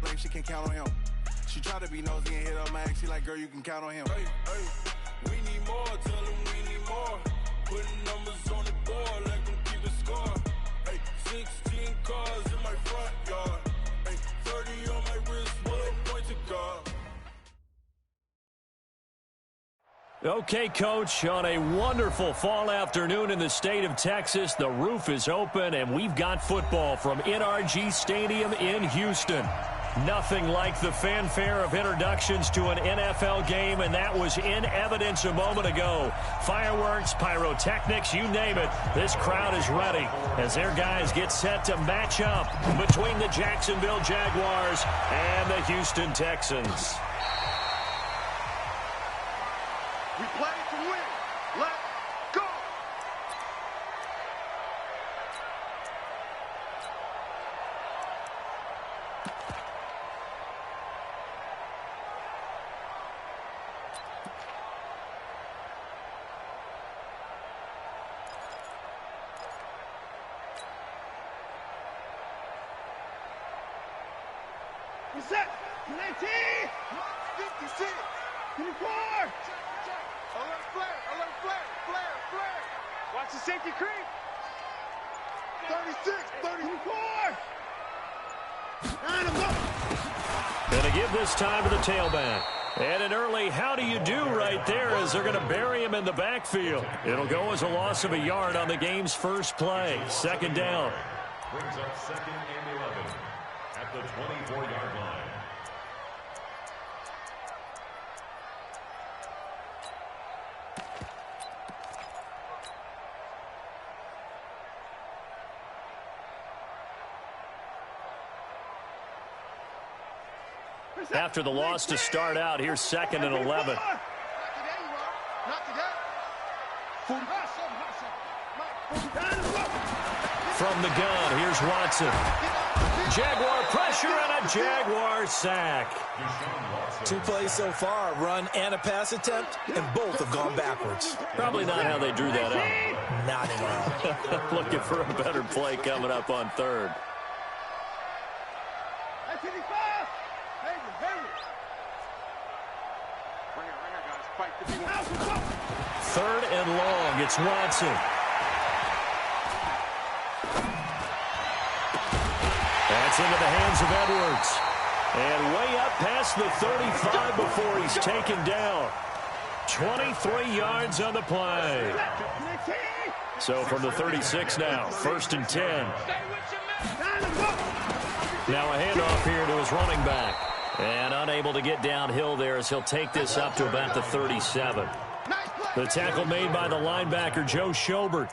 babe, she can count on him. She try to be nosy and hit her max. She like, girl, you can count on him. Hey, hey, we need more, tell them we need more. Putting numbers on the board, let them keep the score. Hey, 16 cars in my front yard. Hey, 30 on my wrist, one point to guard. Okay, Coach, on a wonderful fall afternoon in the state of Texas, the roof is open, and we've got football from NRG Stadium in Houston. Nothing like the fanfare of introductions to an NFL game, and that was in evidence a moment ago. Fireworks, pyrotechnics, you name it. This crowd is ready as their guys get set to match up between the Jacksonville Jaguars and the Houston Texans. We play to win. Let's go. We're set. 19. 56. 24. Alert flare, flare. Watch the safety creep. 36, 34. Going to give this time to the tailback. And an early how do you do right there as they're going to bury him in the backfield. It'll go as a loss of a yard on the game's first play. Second down. Brings up 2nd and 11 at the 24-yard line. After the loss to start out, here's 2nd and 11. Not today, not today. From the gun, here's Watson. Jaguar pressure and a Jaguar sack. 2 plays so far, a run and a pass attempt, and both have gone backwards. Probably not how they drew that up. Not at all. Looking for a better play coming up on 3rd. Third and long, it's Watson. That's into the hands of Edwards. And way up past the 35 before he's taken down. 23 yards on the play. So from the 36 now, 1st and 10. Now a handoff here to his running back. And unable to get downhill there as he'll take this up to about the 37. The tackle made by the linebacker, Joe Schobert.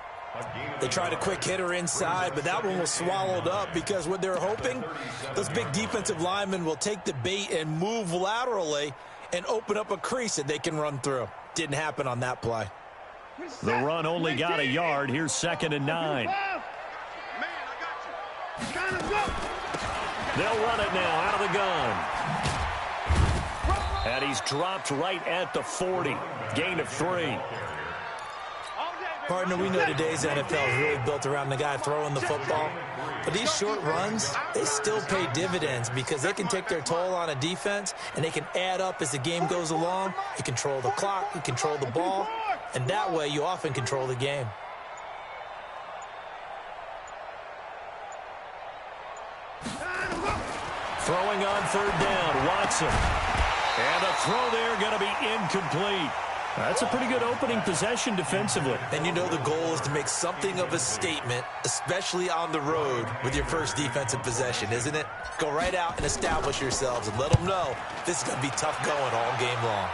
They tried a quick hitter inside, but that one was swallowed up because what they're hoping, those big defensive linemen will take the bait and move laterally and open up a crease that they can run through. Didn't happen on that play. The run only got a yard. Here's 2nd and 9. They'll run it now out of the gun. And he's dropped right at the 40. Gain of 3. Partner, we know today's NFL is really built around the guy throwing the football. But these short runs, they still pay dividends because they can take their toll on a defense, and they can add up as the game goes along. You control the clock, you control the ball, and that way you often control the game. Throwing on 3rd down, Watson. And the throw there going to be incomplete. That's a pretty good opening possession defensively. And you know the goal is to make something of a statement, especially on the road with your first defensive possession, isn't it? Go right out and establish yourselves and let them know this is going to be tough going all game long.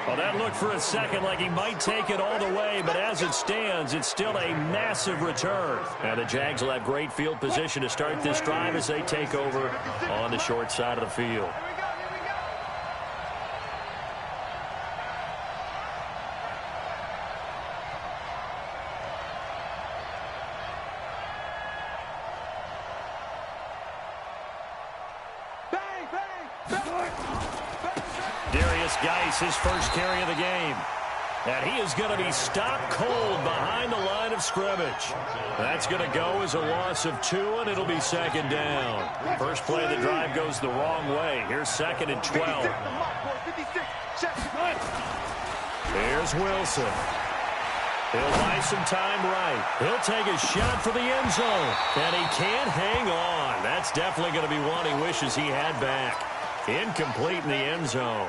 Well, that looked for a second like he might take it all the way, but as it stands, it's still a massive return. And the Jags will have great field position to start this drive as they take over on the short side of the field. This Geis, his first carry of the game. And he is going to be stopped cold behind the line of scrimmage. That's going to go as a loss of 2, and it'll be second down. First play of the drive goes the wrong way. Here's 2nd and 12. Here's Wilson. He'll buy some time right. He'll take a shot for the end zone. And he can't hang on. That's definitely going to be one he wishes he had back. Incomplete in the end zone.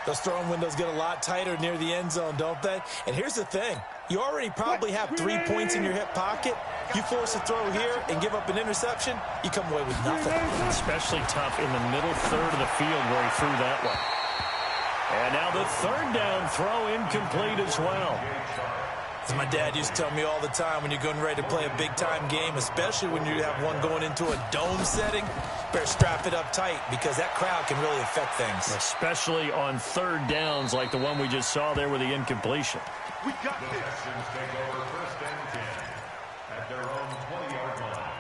Those throwing windows get a lot tighter near the end zone, don't they? And here's the thing. You already probably have 3 points in your hip pocket. You force a throw here and give up an interception, you come away with nothing. Especially tough in the middle third of the field where he threw that one. And now the 3rd down throw incomplete as well. As my dad used to tell me all the time, when you're getting ready to play a big-time game, especially when you have one going into a dome setting, better strap it up tight because that crowd can really affect things. Especially on 3rd downs like the one we just saw there with the incompletion. We got this. Texans take over 1st and 10 at their own 20-yard line.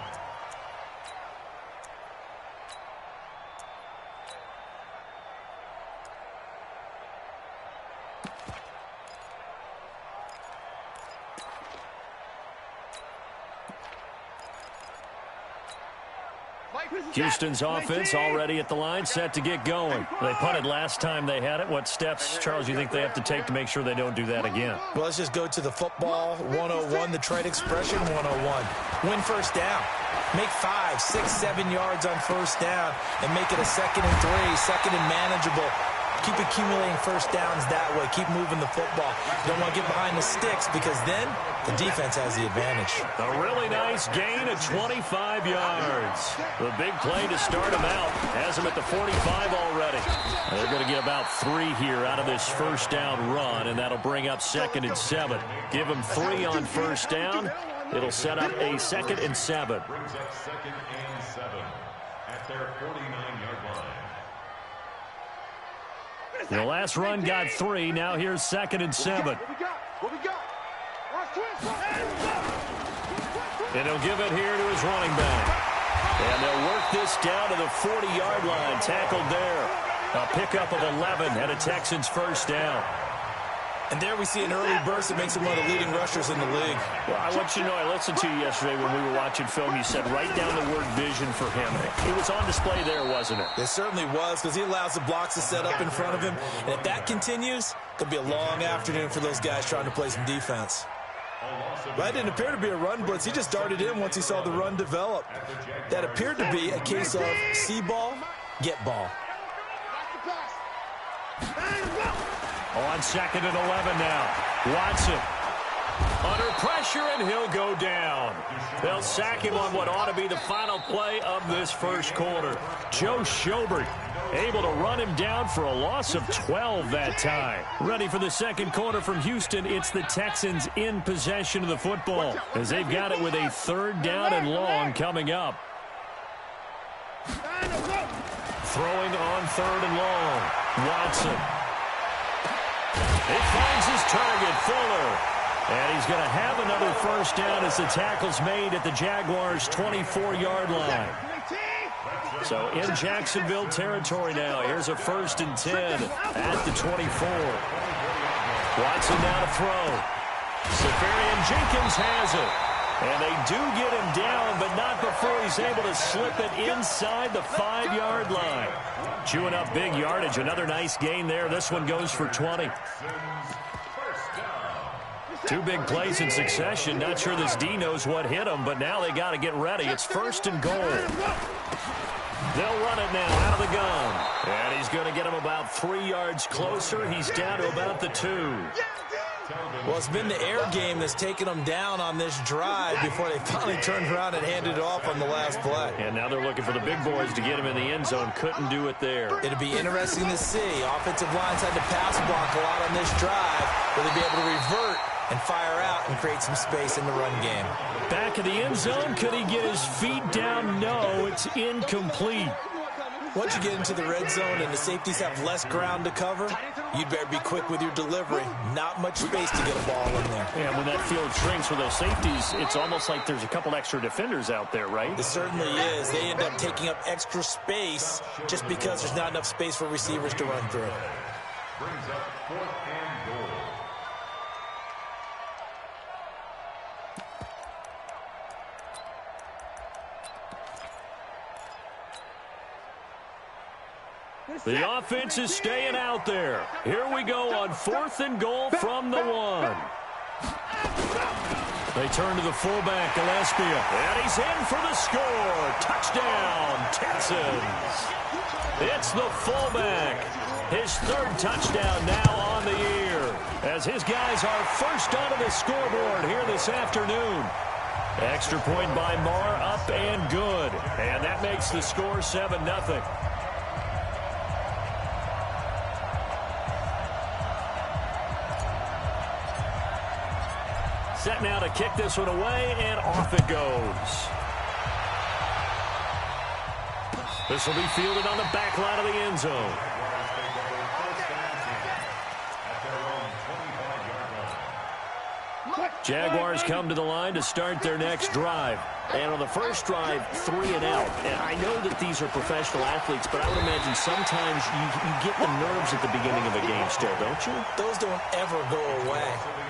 Houston's offense already at the line, set to get going. They punted last time they had it. What steps, Charles, you think they have to take to make sure they don't do that again? Well, let's just go to the football 101, the trade expression 101. Win first down. Make 5, 6, 7 yards on first down and make it a 2nd and 3, 2nd and manageable. Keep accumulating first downs that way. Keep moving the football. You don't want to get behind the sticks because then the defense has the advantage. A really nice gain of 25 yards. The big play to start him out. Has him at the 45 already. They're going to get about 3 here out of this first down run, and that'll bring up 2nd and 7. Give him 3 on first down. It'll set up a 2nd and 7. Brings up 2nd and 7 at their 49-yard line. The last run got 3. Now here's 2nd and 7. What we got? And he'll give it here to his running back. And they'll work this down to the 40-yard line. Tackled there. A pickup of 11 and a Texans first down. And there we see an early burst that makes him one of the leading rushers in the league. Well, I want you to know, I listened to you yesterday when we were watching film. You said write down the word vision for him. It was on display there, wasn't it? It certainly was, because he allows the blocks to set up in front of him. And if that continues, it'll be a long afternoon for those guys trying to play some defense. That didn't appear to be a run blitz. He just darted in once he saw the run develop. That appeared to be a case of see ball, get ball. On 2nd and 11 now. Watson under pressure, and he'll go down. They'll sack him on what ought to be the final play of this first quarter. Joe Schobert able to run him down for a loss of 12 that time. Ready for the second quarter from Houston. It's the Texans in possession of the football as they've got it with a 3rd down and long coming up. Throwing on 3rd and long. Watson. It finds his target, Fuller. And he's going to have another first down as the tackle's made at the Jaguars' 24-yard line. So in Jacksonville territory now. Here's a 1st and 10 at the 24. Watson now to throw. Safarian Jenkins has it. And they do get him down, but not before he's able to slip it inside the 5-yard line. Chewing up big yardage. Another nice gain there. This one goes for 20. 2 big plays in succession. Not sure this D knows what hit him, but now they got to get ready. It's 1st and goal. They'll run it now out of the gun. And he's going to get him about 3 yards closer. He's down to about the 2. Well, it's been the air game that's taken them down on this drive before they finally turned around and handed it off on the last play. And now they're looking for the big boys to get him in the end zone. Couldn't do it there. It'll be interesting to see. Offensive lines had to pass block a lot on this drive. Will they be able to revert and fire out and create some space in the run game? Back of the end zone. Could he get his feet down? No, it's incomplete. Once you get into the red zone and the safeties have less ground to cover, you'd better be quick with your delivery. Not much space to get a ball in there. And when that field shrinks for those safeties, it's almost like there's a couple extra defenders out there, right? It certainly is. They end up taking up extra space just because there's not enough space for receivers to run through. Brings up 4th and goal. The offense is staying out there. Here we go on 4th and goal from the 1. They turn to the fullback, Gillespie, and he's in for the score. Touchdown, Texans. It's the fullback. His 3rd touchdown now on the year, as his guys are first onto the scoreboard here this afternoon. Extra point by Marr, up and good. And that makes the score 7-0. Set now to kick this one away, and off it goes. This will be fielded on the back line of the end zone. Jaguars come to the line to start their next drive. And on the first drive, 3 and out. And I know that these are professional athletes, but I would imagine sometimes you get the nerves at the beginning of a game still, don't you? Those don't ever go away.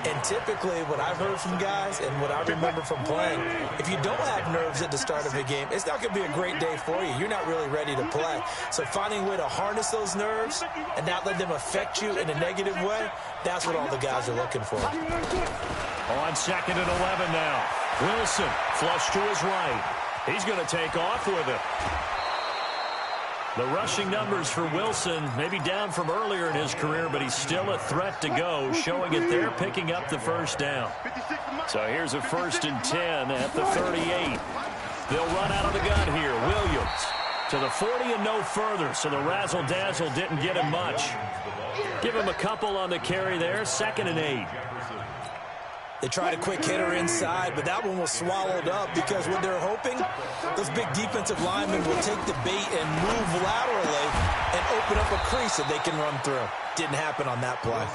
And typically what I've heard from guys and what I remember from playing, if you don't have nerves at the start of a game, it's not going to be a great day for you. You're not really ready to play. So finding a way to harness those nerves and not let them affect you in a negative way, that's what all the guys are looking for. On 2nd and 11 now. Wilson, flush to his right. He's going to take off with it. The rushing numbers for Wilson maybe down from earlier in his career, but he's still a threat to go, showing it there, picking up the first down. So here's a 1st and 10 at the 38. They'll run out of the gun here. Williams to the 40 and no further, so the razzle-dazzle didn't get him much. Give him a couple on the carry there, 2nd and 8. They tried a quick hitter inside, but that one was swallowed up because what they're hoping, those big defensive linemen will take the bait and move laterally and open up a crease that they can run through. Didn't happen on that play.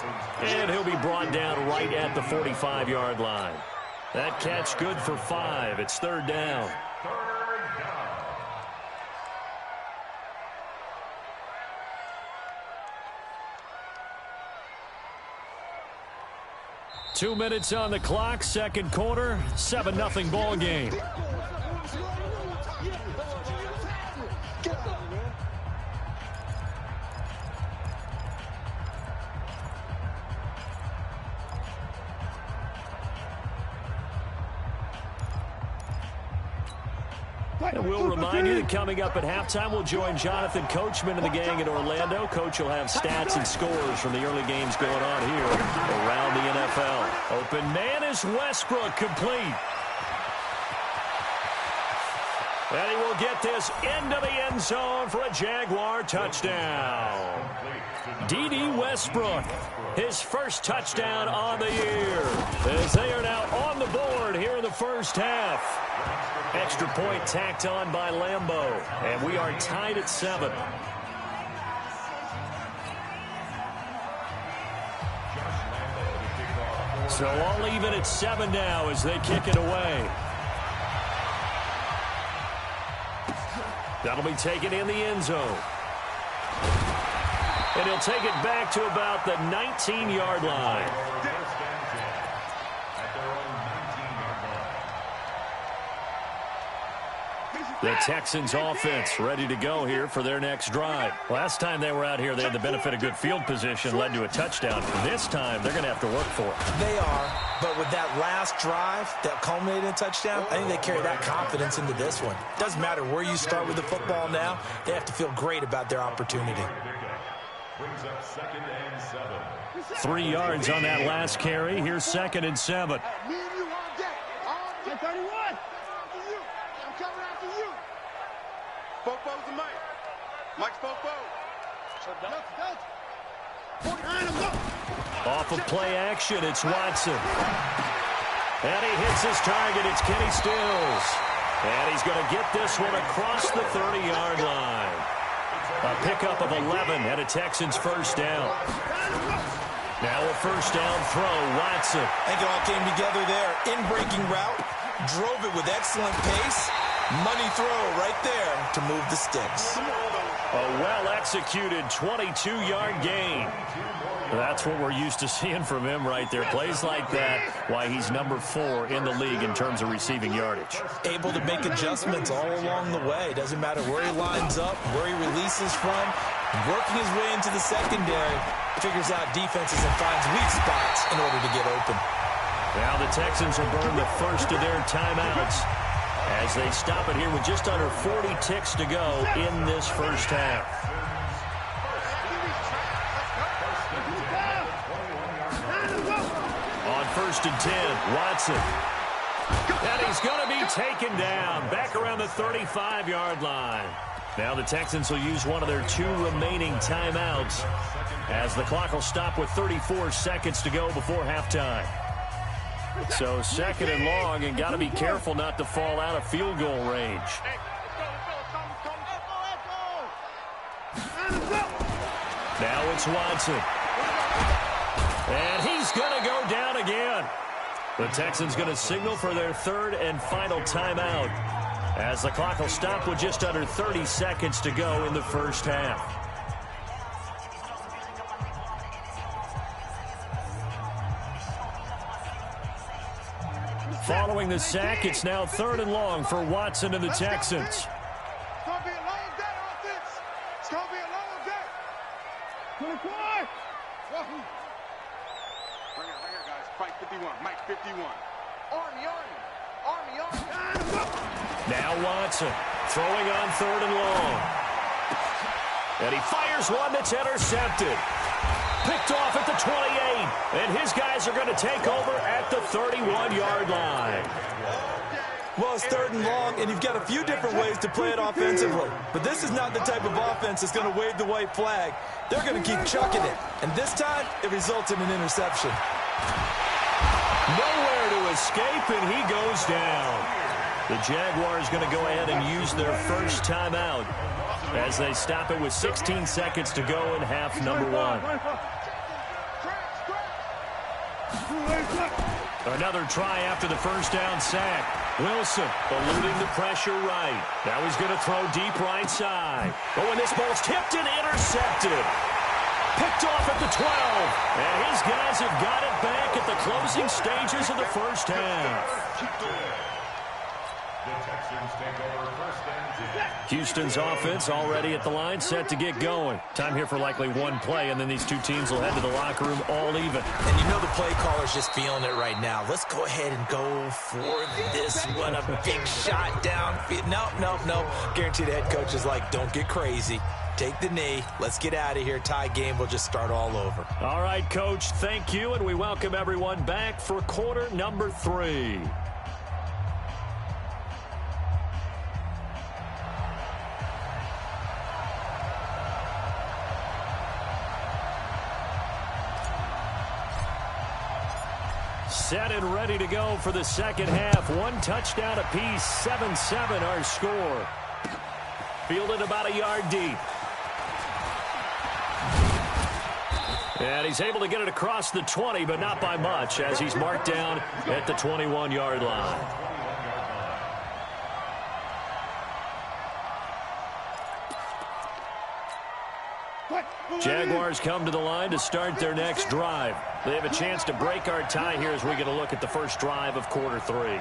And he'll be brought down right at the 45-yard line. That catch good for 5. It's 3rd down. 2 minutes on the clock, 2nd quarter, 7-0 ball game. And we'll remind you that coming up at halftime, we'll join Jonathan Coachman and the gang in Orlando. Coach will have stats and scores from the early games going on here around the NFL. Open man is Westbrook, complete. And he will get this into the end zone for a Jaguar touchdown. D.D. Westbrook, his first touchdown on the year, as they are now on the board here in the first half. Extra point tacked on by Lambeau, and we are tied at 7. So all even at 7 now as they kick it away. That'll be taken in the end zone. And he'll take it back to about the 19-yard line. The Texans offense ready to go here for their next drive. Last time they were out here, they had the benefit of good field position, led to a touchdown. This time, they're going to have to work for it. They are, but with that last drive that culminated in a touchdown, I think they carry that confidence into this one. Doesn't matter where you start with the football now, they have to feel great about their opportunity. Brings up 2nd and 7. 3 yards on that last carry. Here's 2nd and 7. Fofo's the Mike. Mike's Fofo. Off of play action, it's Watson. And he hits his target. It's Kenny Stills. And he's going to get this one across the 30-yard line. A pickup of 11 and a Texans first down. Now a first down throw, Watson. I think it all came together there. In-breaking route, drove it with excellent pace. Money throw right there to move the sticks. A well-executed 22-yard gain. That's what we're used to seeing from him right there. Plays like that, why he's number 4 in the league in terms of receiving yardage. Able to make adjustments all along the way. Doesn't matter where he lines up, where he releases from. Working his way into the secondary, figures out defenses and finds weak spots in order to get open. Now the Texans will burn the first of their timeouts as they stop it here with just under 40 ticks to go in this first half. On first and 10, Watson. And he's going to be taken down back around the 35-yard line. Now the Texans will use one of their 2 remaining timeouts as the clock will stop with 34 seconds to go before halftime. So second and long, and got to be careful not to fall out of field goal range. Now it's Watson. And he's going to go down again. The Texans going to signal for their 3rd and final timeout as the clock will stop with just under 30 seconds to go in the first half. Following the sack, it's now 3rd and long for Watson and the Texans. It's going to be a long day, offense. It's going to be a long day. 24. Bring it, guys. Fight 51. Mike 51. Army. Now Watson throwing on 3rd and long. And he fires one that's intercepted. Picked off at the 28. And his guys are going to take over at the 31-yard line. Well, it's 3rd and long, and you've got a few different ways to play it offensively. But this is not the type of offense that's going to wave the white flag. They're going to keep chucking it. And this time, it results in an interception. Nowhere to escape, and he goes down. The Jaguars going to go ahead and use their first timeout as they stop it with 16 seconds to go in half number 1. Another try after the first down sack. Wilson eluding the pressure right. Now he's going to throw deep right side. Oh, and this ball's tipped and intercepted. Picked off at the 12. And his guys have got it back at the closing stages of the first half. Houston's offense already at the line, set to get going. Time here for likely one play, and then these two teams will head to the locker room all even. And you know the play caller's just feeling it right now. Let's go ahead and go for this one. A big shot downfield. No. Guarantee the head coach is like, don't get crazy. Take the knee. Let's get out of here. Tie game will just start all over. All right, Coach, thank you, and we welcome everyone back for quarter number 3. Set and ready to go for the second half. 1 touchdown apiece, 7-7 our score. Fielded about a yard deep. And he's able to get it across the 20, but not by much, as he's marked down at the 21-yard line. Jaguars come to the line to start their next drive. They have a chance to break our tie here as we get a look at the first drive of quarter 3.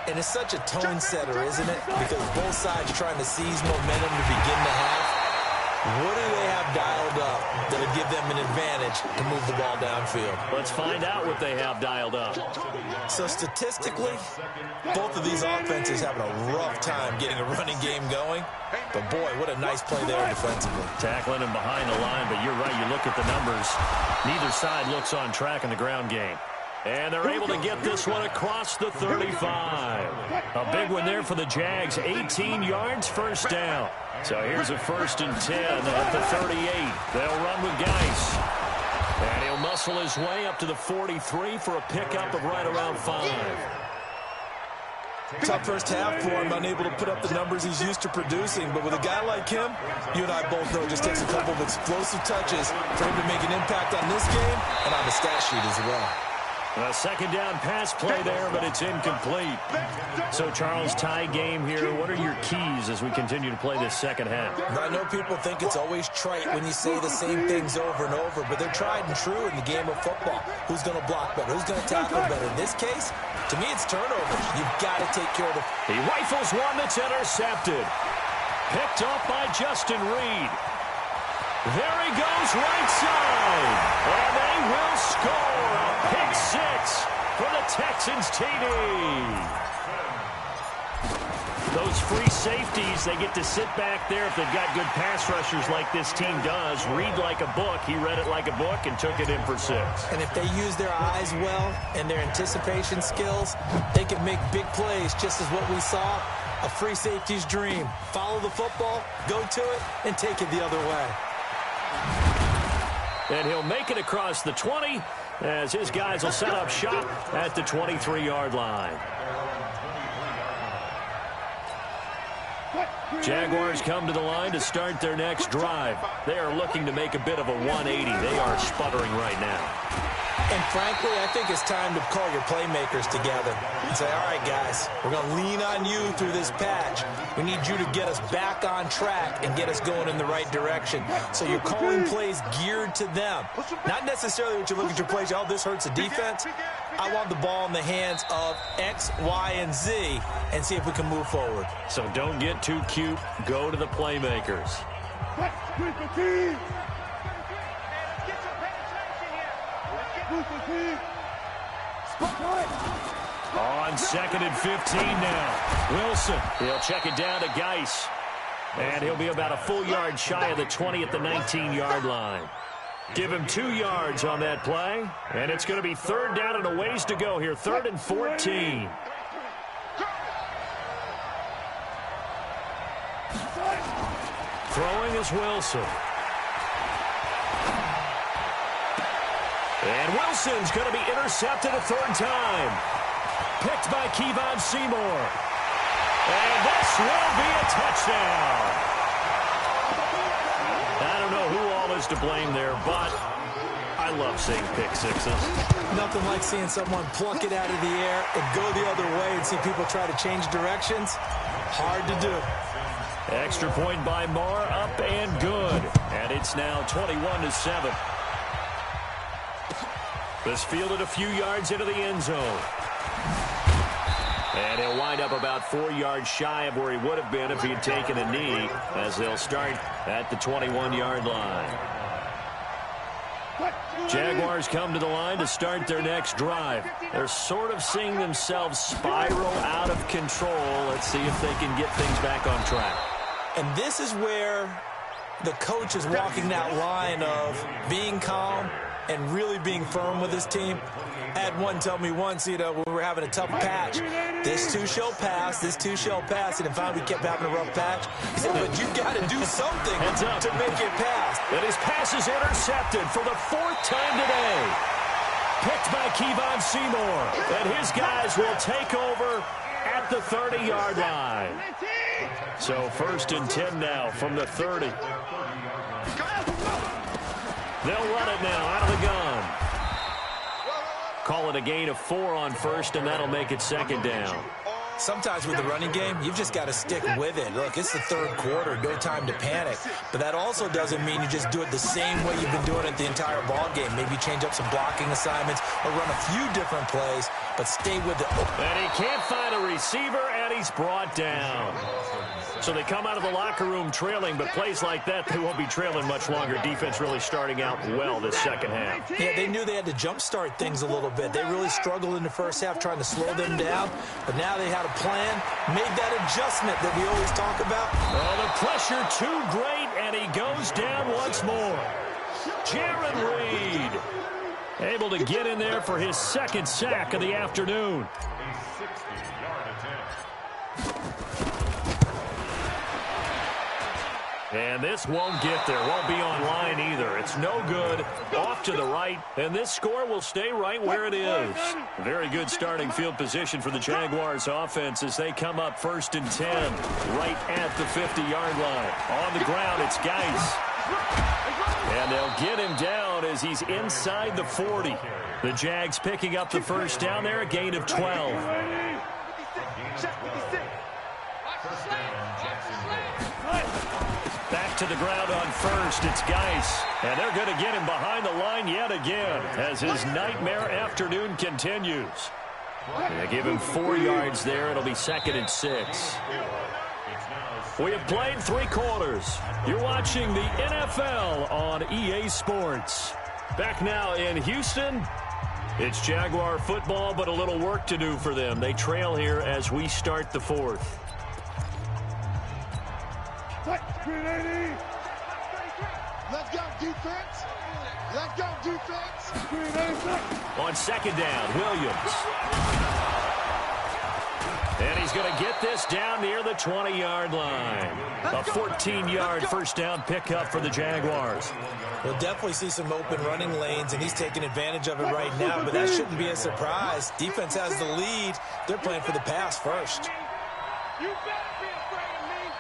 And it's such a tone setter, isn't it? Because both sides trying to seize momentum to begin the half. What do they have dialed up that'll give them an advantage to move the ball downfield? Let's find out what they have dialed up. So statistically, both of these offenses having a rough time getting a running game going. But boy, what a nice play there defensively. Tackling him behind the line, but you're right, you look at the numbers. Neither side looks on track in the ground game. And they're able to get this one across the 35. A big one there for the Jags. 18 yards, first down. So here's a 1st and 10 at the 38. They'll run with Geis. And he'll muscle his way up to the 43 for a pickup of right around 5. Tough first half for him, unable to put up the numbers he's used to producing. But with a guy like him, you and I both know it just takes a couple of explosive touches for him to make an impact on this game and on the stat sheet as well. A second down pass play there, but it's incomplete. So, Charles, tie game here. What are your keys as we continue to play this second half? I know people think it's always trite when you say the same things over and over, but they're tried and true in the game of football. Who's going to block better? Who's going to tackle better? In this case, to me, it's turnovers. You've got to take care of it. He rifles one that's intercepted. Picked off by Justin Reed. There he goes, right side. And they will score a pick six for the Texans TD. Those free safeties, they get to sit back there if they've got good pass rushers like this team does. Read like a book. He read it like a book and took it in for 6. And if they use their eyes well and their anticipation skills, they can make big plays, just as what we saw. A free safety's dream. Follow the football, go to it, and take it the other way. And he'll make it across the 20 as his guys will set up shop at the 23-yard line. Jaguars come to the line to start their next drive. They are looking to make a bit of a 180. They are sputtering right now. And frankly, I think it's time to call your playmakers together and say, all right, guys, we're going to lean on you through this patch. We need you to get us back on track and get us going in the right direction. So you're calling plays geared to them. Not necessarily what you look at your plays, oh, this hurts the defense. I want the ball in the hands of X, Y, and Z and see if we can move forward. So don't get too cute. Go to the playmakers. On 2nd and 15 now. Wilson, he'll check it down to Geis. And he'll be about a full yard shy of the 20 at the 19-yard line. Give him 2 yards on that play. And it's going to be 3rd down and a ways to go here. 3rd and 14. Throwing is Wilson. And Wilson's going to be intercepted a 3rd time. Picked by Kevon Seymour. And this will be a touchdown. I don't know who all is to blame there, but I love seeing pick sixes. Nothing like seeing someone pluck it out of the air and go the other way and see people try to change directions. Hard to do. Extra point by Marr, up and good. And it's now 21-7. This fielded a few yards into the end zone. And he'll wind up about 4 yards shy of where he would have been if he had taken a knee, as they'll start at the 21-yard line. Jaguars come to the line to start their next drive. They're sort of seeing themselves spiral out of control. Let's see if they can get things back on track. And this is where the coach is walking that line of being calm and really being firm with his team. I had one tell me once, when we were having a tough patch, this too shall pass, this too shall pass, and finally we kept having a rough patch. He said, but you got to do something to make it pass. And his pass is intercepted for the 4th time today. Picked by Kevon Seymour. And his guys will take over at the 30-yard line. So 1st and 10 now from the 30. They'll run it now out of the gun. Call it a gain of 4 on 1st, and that'll make it 2nd down. Sometimes with the running game, you've just got to stick with it. Look, it's the 3rd quarter, no time to panic. But that also doesn't mean you just do it the same way you've been doing it the entire ball game. Maybe change up some blocking assignments or run a few different plays, but stay with it. And he can't find a receiver, and he's brought down. So they come out of the locker room trailing, but plays like that, they won't be trailing much longer. Defense really starting out well this second half. Yeah, they knew they had to jumpstart things a little bit. They really struggled in the first half trying to slow them down, but now they had a plan, made that adjustment that we always talk about. Oh, the pressure too great, and he goes down once more. Jaron Reed able to get in there for his 2nd sack of the afternoon. And this won't get there. Won't be online either. It's no good. Off to the right. And this score will stay right where it is. Very good starting field position for the Jaguars offense as they come up 1st and 10. Right at the 50-yard line. On the ground, it's Geis. And they'll get him down as he's inside the 40. The Jags picking up the first down there, a gain of 12. Back to the ground on 1st. It's Geis. And they're going to get him behind the line yet again as his nightmare afternoon continues. And they give him 4 yards there. It'll be 2nd and 6. We have played 3 quarters. You're watching the NFL on EA Sports. Back now in Houston. It's Jaguar football, but a little work to do for them. They trail here as we start the 4th. Let's go, defense. Let's go, defense. On 2nd down, Williams. And he's going to get this down near the 20-yard line. A 14-yard first down pickup for the Jaguars. We'll definitely see some open running lanes, and he's taking advantage of it right now, but that shouldn't be a surprise. Defense has the lead. They're playing for the pass first. You better be afraid of me.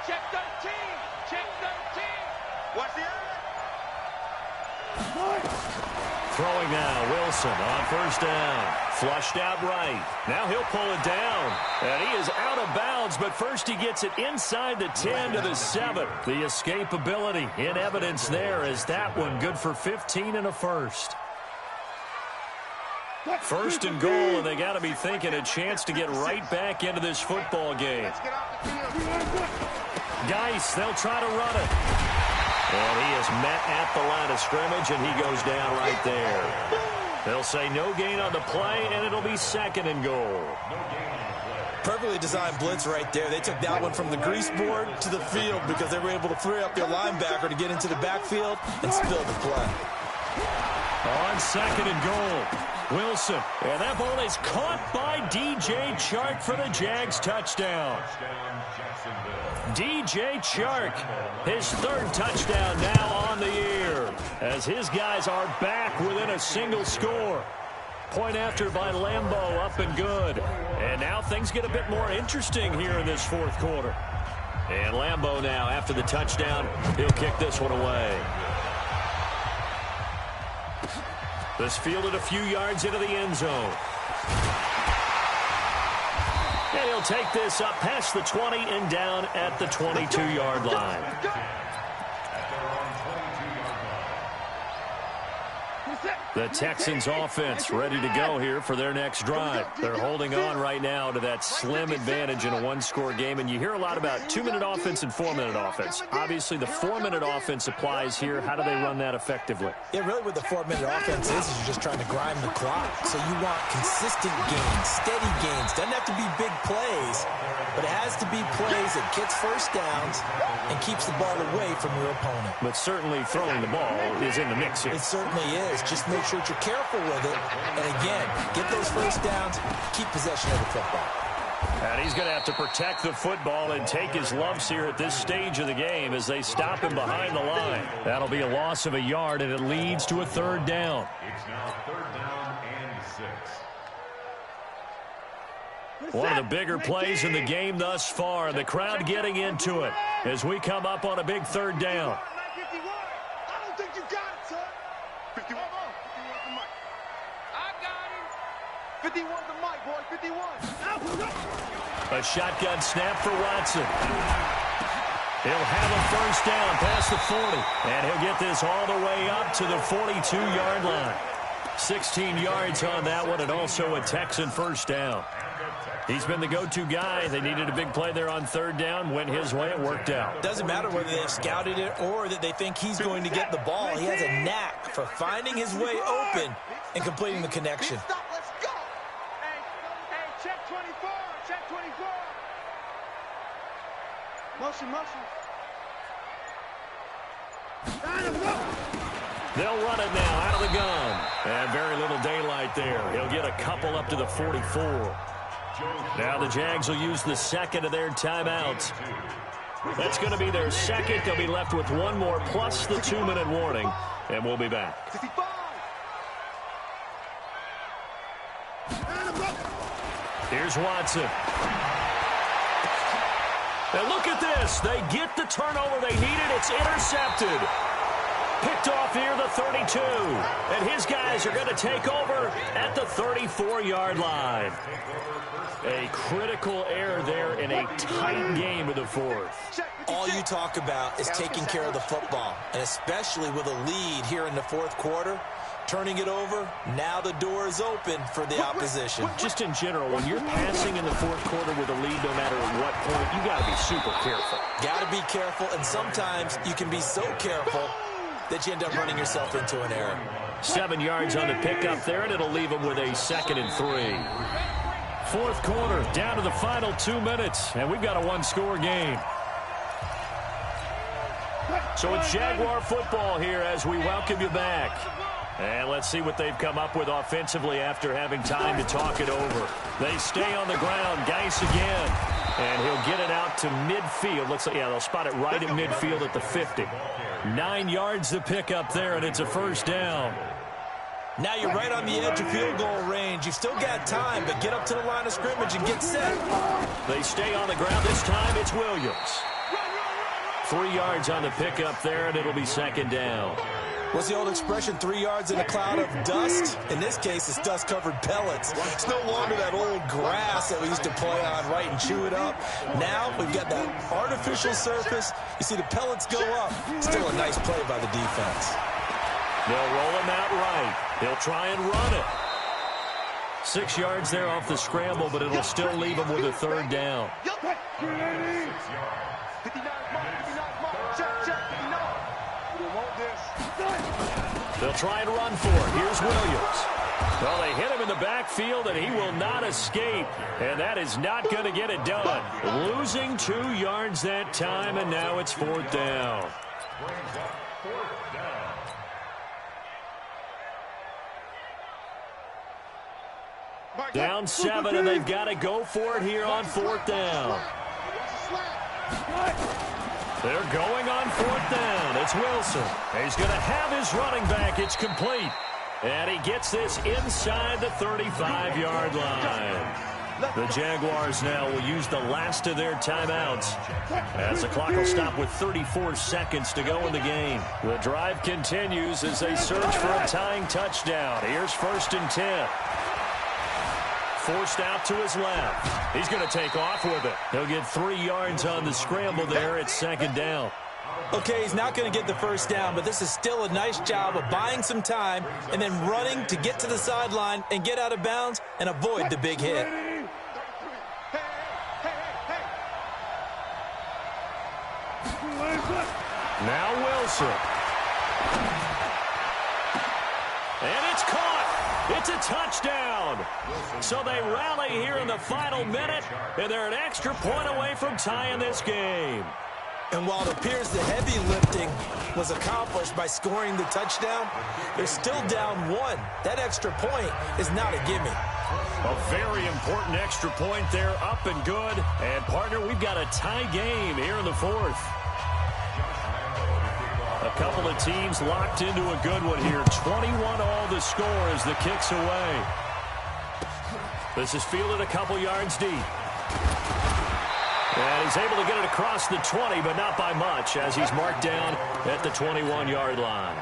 Check 13. Check 13. Watch the eye. Throwing now, Wilson on 1st down. Flushed out right. Now he'll pull it down. And he is out of bounds, but first he gets it inside the 10 to the 7. The escapability in evidence there is that one good for 15 and a first. 1st and goal, and they got to be thinking a chance to get right back into this football game. Geis, they'll try to run it. And he is met at the line of scrimmage, and he goes down right there. They'll say no gain on the play, and it'll be 2nd and goal. Perfectly designed blitz right there. They took that one from the grease board to the field because they were able to free up their linebacker to get into the backfield and spill the play. On 2nd and goal, Wilson. And that ball is caught by DJ Chark for the Jags touchdown. DJ Chark, his 3rd touchdown now on the year, as his guys are back within a single score. Point after by Lambeau, up and good. And now things get a bit more interesting here in this 4th quarter. And Lambeau now, after the touchdown, he'll kick this one away. This fielded a few yards into the end zone. And he'll take this up past the 20 and down at the 22-yard line. The Texans offense ready to go here for their next drive. They're holding on right now to that slim advantage in a 1-score game. And you hear a lot about 2-minute offense and 4-minute offense. Obviously, the 4-minute offense applies here. How do they run that effectively? Yeah, really what the 4-minute offense is you're just trying to grind the clock. So you want consistent gains, steady gains. Doesn't have to be big plays, but it has to be plays that gets first downs and keeps the ball away from your opponent. But certainly throwing the ball is in the mix here. It certainly is. Just make sure that you're careful with it. And again, get those first downs, keep possession of the football. And he's going to have to protect the football and take his lumps here at this stage of the game as they stop him behind the line. That'll be a loss of a yard, and it leads to a 3rd down. It's now 3rd down and 6. One of the bigger plays in the game thus far, and the crowd getting into it as we come up on a big 3rd down. I don't think you got it, son. 51 the mic. I got him. 51 the mic, boy. 51. A shotgun snap for Watson. He'll have a first down past the 40, and he'll get this all the way up to the 42-yard line. 16 yards on that one, and also a Texan first down. He's been the go-to guy. They needed a big play there on 3rd down. Went his way. It worked out. Doesn't matter whether they've scouted it or that they think he's going to get the ball. He has a knack for finding his way open and completing the connection. Stop, let's go. Hey, check 24. Check 24. Motion. They'll run it now out of the gun. And very little daylight there. He'll get a couple up to the 44. Now the Jags will use the 2nd of their timeouts. That's going to be their second. They'll be left with one more plus the 2-minute warning, and we'll be back. 65. Here's Watson. And look at this. They get the turnover they needed. It's intercepted. Picked off near the 32. And his guys are going to take over at the 34-yard line. A critical error there in a tight game in the fourth. All you talk about is taking care of the football, and especially with a lead here in the fourth quarter. Turning it over, now the door is open for the opposition. Just in general, when you're passing in the fourth quarter with a lead, no matter at what point, you got to be super careful. Got to be careful, and sometimes you can be so careful that you end up running yourself into an error. 7 yards on the pickup there, and it'll leave them with a 2nd and 3. Fourth quarter, down to the final 2 minutes, and we've got a one-score game. So it's Jaguar football here as we welcome you back. And let's see what they've come up with offensively after having time to talk it over. They stay on the ground. Geis again. And he'll get it out to midfield. Looks like, yeah, they'll spot it right at midfield at the 50. 9 yards to pick up there, and it's a first down. Now you're right on the edge of field goal range. You've still got time, but get up to the line of scrimmage and get set. They stay on the ground. This time it's Williams. 3 yards on the pickup there, and it'll be 2nd down. What's the old expression, 3 yards in a cloud of dust? In this case, it's dust-covered pellets. It's no longer that old grass that we used to play on, right, and chew it up. Now we've got that artificial surface. You see the pellets go up. Still a nice play by the defense. They'll roll him out right. He'll try and run it. 6 yards there off the scramble, but it'll still leave him with a 3rd down. 59 check, 59. We want this. They'll try and run for it. Here's Williams. Well, they hit him in the backfield, and he will not escape. And that is not going to get it done. Losing 2 yards that time, and now it's 4th down. Down 7, and they've got to go for it here on 4th down. They're going on 4th down. It's Wilson. He's going to have his running back. It's complete. And he gets this inside the 35-yard line. The Jaguars now will use the last of their timeouts as the clock will stop with 34 seconds to go in the game. The drive continues as they search for a tying touchdown. Here's 1st and 10. Forced out to his left. He's going to take off with it. He'll get 3 yards on the scramble there. It's 2nd down. Okay, he's not going to get the 1st down, but this is still a nice job of buying some time and then running to get to the sideline and get out of bounds and avoid the big hit. Now Wilson. And it's caught. It's a touchdown. So they rally here in the final minute, and they're an extra point away from tying this game. And while it appears the heavy lifting was accomplished by scoring the touchdown, they're still down 1. That extra point is not a gimme. A very important extra point there, up and good. And, partner, we've got a tie game here in the 4th. A couple of teams locked into a good one here. 21 all the score as the kick's away. This is fielded a couple yards deep. And he's able to get it across the 20, but not by much, as he's marked down at the 21-yard line.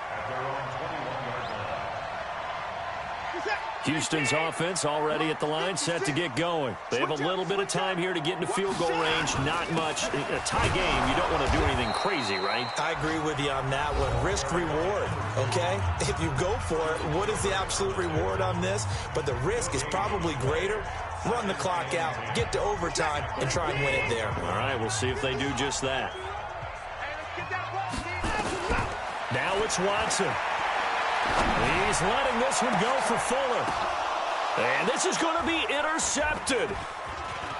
Houston's offense already at the line, set to get going. They have a little bit of time here to get into field goal range. Not much. In a tie game, you don't want to do anything crazy, right? I agree with you on that one. Risk-reward, okay? If you go for it, what is the absolute reward on this? But the risk is probably greater. Run the clock out, get to overtime, and try and win it there. All right, we'll see if they do just that. Now it's Watson. He's letting this one go for Fuller. And this is going to be intercepted.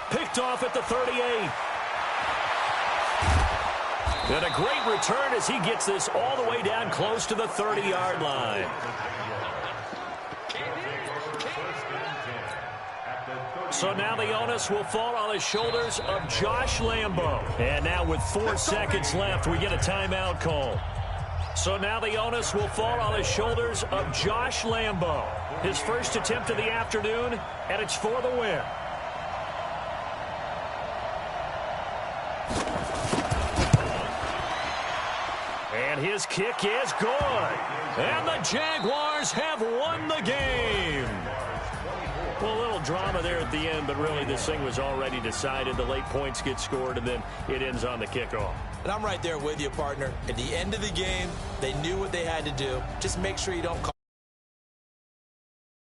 Picked off at the 38. And a great return as he gets this all the way down close to the 30-yard line. So now the onus will fall on the shoulders of Josh Lambo. And now with 4 seconds left, we get a timeout call. So now the onus will fall on the shoulders of Josh Lambo. His first attempt of the afternoon, and it's for the win. And his kick is good. And the Jaguars have won the game. Well, a little drama there at the end, but really this thing was already decided. The late points get scored, and then it ends on the kickoff. And I'm right there with you, partner. At the end of the game, they knew what they had to do. Just make sure you don't call.